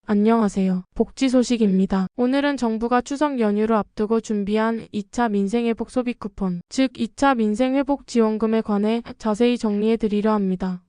안녕하세요. 복지 소식입니다. 오늘은 정부가 추석 연휴를 앞두고 준비한 2차 민생회복 소비 쿠폰, 즉 2차 민생회복 지원금에 관해 자세히 정리해 드리려 합니다.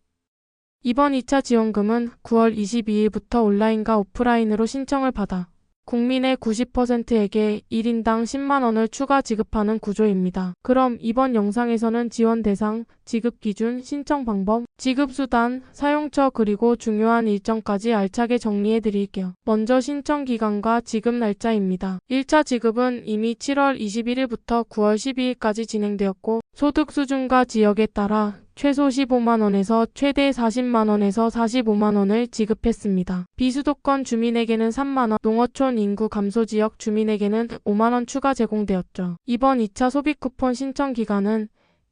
이번 2차 지원금은 9월 22일부터 온라인과 오프라인으로 신청을 받아 국민의 90%에게 1인당 10만원을 추가 지급하는 구조입니다. 그럼 이번 영상에서는 지원 대상, 지급 기준, 신청 방법, 지급 수단, 사용처 그리고 중요한 일정까지 알차게 정리해 드릴게요. 먼저 신청 기간과 지급 날짜입니다. 1차 지급은 이미 7월 21일부터 9월 12일까지 진행되었고 소득 수준과 지역에 따라 최소 15만원에서 최대 40만원에서 45만원을 지급했습니다. 비수도권 주민에게는 3만원, 농어촌 인구 감소 지역 주민에게는 5만원 추가 제공되었죠. 이번 2차 소비 쿠폰 신청 기간은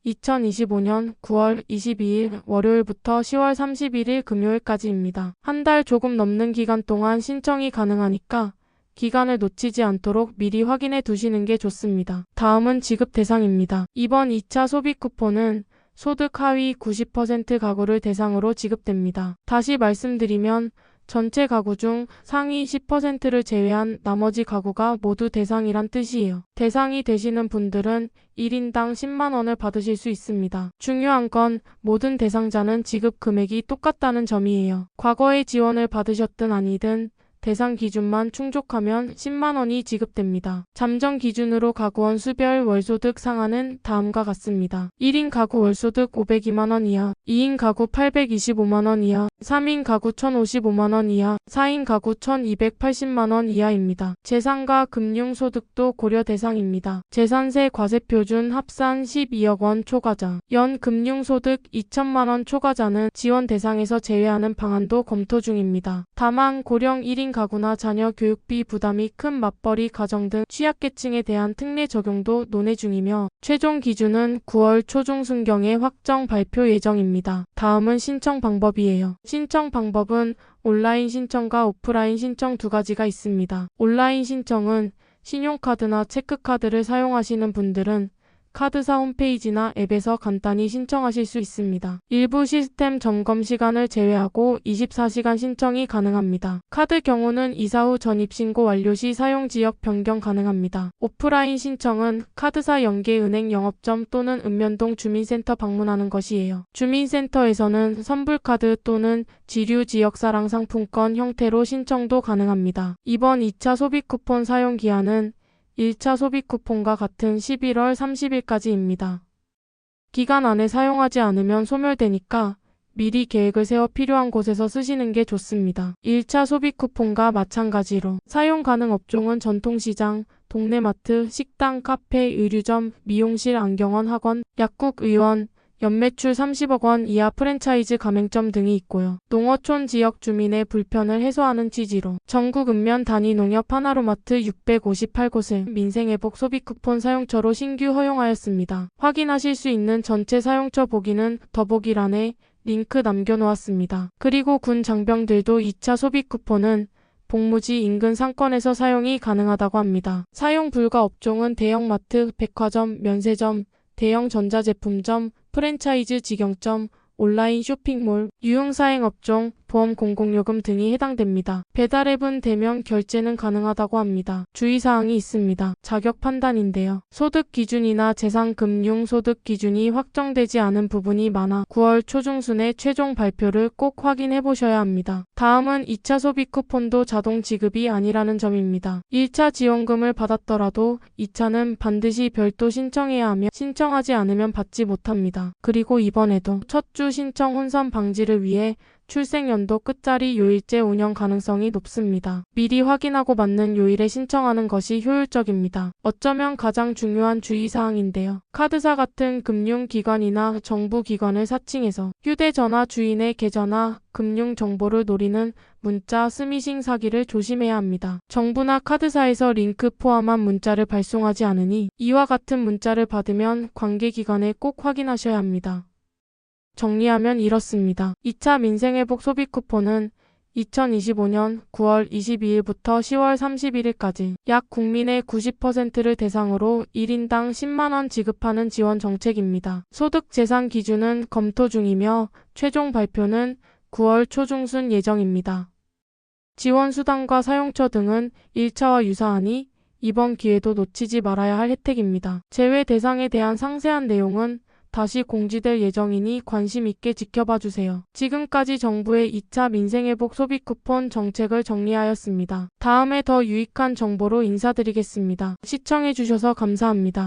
2025년 9월 22일 월요일부터 10월 31일 금요일까지입니다. 한 달 조금 넘는 기간 동안 신청이 가능하니까 기간을 놓치지 않도록 미리 확인해 두시는 게 좋습니다. 다음은 지급 대상입니다. 이번 2차 소비 쿠폰은 소득 하위 90% 가구를 대상으로 지급됩니다. 다시 말씀드리면 전체 가구 중 상위 10%를 제외한 나머지 가구가 모두 대상이란 뜻이에요. 대상이 되시는 분들은 1인당 10만원을 받으실 수 있습니다. 중요한 건 모든 대상자는 지급 금액이 똑같다는 점이에요. 과거에 지원을 받으셨든 아니든 대상 기준만 충족하면 10만원이 지급됩니다. 잠정 기준으로 가구원 수별 월소득 상한은 다음과 같습니다. 1인 가구 월소득 502만원 이하, 2인 가구 825만원 이하, 3인 가구 1055만원 이하, 4인 가구 1280만원 이하입니다. 재산과 금융소득도 고려 대상입니다. 재산세 과세표준 합산 12억원 초과자, 연 금융소득 2천만원 초과자는 지원 대상에서 제외하는 방안도 검토 중입니다. 다만 고령 1인 가구나 자녀 교육비 부담이 큰 맞벌이 가정 등 취약계층에 대한 특례 적용도 논의 중이며 최종 기준은 9월 초중순경에 확정 발표 예정입니다. 다음은 신청 방법이에요. 신청 방법은 온라인 신청과 오프라인 신청 두 가지가 있습니다. 온라인 신청은 신용카드나 체크카드를 사용하시는 분들은 카드사 홈페이지나 앱에서 간단히 신청하실 수 있습니다. 일부 시스템 점검 시간을 제외하고 24시간 신청이 가능합니다. 카드 경우는 이사 후 전입신고 완료 시 사용 지역 변경 가능합니다. 오프라인 신청은 카드사 연계 은행 영업점 또는 읍면동 주민센터 방문하는 것이에요. 주민센터에서는 선불카드 또는 지류 지역사랑 상품권 형태로 신청도 가능합니다. 이번 2차 소비 쿠폰 사용 기한은 1차 소비 쿠폰과 같은 11월 30일까지입니다. 기간 안에 사용하지 않으면 소멸되니까 미리 계획을 세워 필요한 곳에서 쓰시는 게 좋습니다. 1차 소비 쿠폰과 마찬가지로 사용 가능 업종은 전통시장, 동네마트, 식당, 카페, 의류점, 미용실, 안경원, 학원, 약국, 의원, 연매출 30억원 이하 프랜차이즈 가맹점 등이 있고요. 농어촌 지역 주민의 불편을 해소하는 취지로 전국 읍면 단위 농협 하나로마트 658곳을 민생회복 소비 쿠폰 사용처로 신규 허용하였습니다. 확인하실 수 있는 전체 사용처 보기는 더보기란에 링크 남겨놓았습니다. 그리고 군 장병들도 2차 소비 쿠폰은 복무지 인근 상권에서 사용이 가능하다고 합니다. 사용 불가 업종은 대형마트, 백화점, 면세점, 대형 전자제품점, 프랜차이즈 직영점, 온라인 쇼핑몰, 유흥사행업종, 보험 공공요금 등이 해당됩니다. 배달앱은 대면 결제는 가능하다고 합니다. 주의사항이 있습니다. 자격 판단인데요. 소득 기준이나 재산금융소득 기준이 확정되지 않은 부분이 많아 9월 초중순에 최종 발표를 꼭 확인해 보셔야 합니다. 다음은 2차 소비 쿠폰도 자동 지급이 아니라는 점입니다. 1차 지원금을 받았더라도 2차는 반드시 별도 신청해야 하며 신청하지 않으면 받지 못합니다. 그리고 이번에도 첫 주 신청 혼선 방지를 위해 출생연도 끝자리 요일제 운영 가능성이 높습니다. 미리 확인하고 맞는 요일에 신청하는 것이 효율적입니다. 어쩌면 가장 중요한 주의사항인데요. 카드사 같은 금융기관이나 정부기관을 사칭해서 휴대전화 주인의 계좌나 금융정보를 노리는 문자 스미싱 사기를 조심해야 합니다. 정부나 카드사에서 링크 포함한 문자를 발송하지 않으니 이와 같은 문자를 받으면 관계기관에 꼭 확인하셔야 합니다. 정리하면 이렇습니다. 2차 민생회복 소비 쿠폰은 2025년 9월 22일부터 10월 31일까지 약 국민의 90%를 대상으로 1인당 10만원 지급하는 지원 정책입니다. 소득 재산 기준은 검토 중이며 최종 발표는 9월 초중순 예정입니다. 지원 수단과 사용처 등은 1차와 유사하니 이번 기회도 놓치지 말아야 할 혜택입니다. 제외 대상에 대한 상세한 내용은 다시 공지될 예정이니 관심 있게 지켜봐 주세요. 지금까지 정부의 2차 민생회복 소비 쿠폰 정책을 정리하였습니다. 다음에 더 유익한 정보로 인사드리겠습니다. 시청해 주셔서 감사합니다.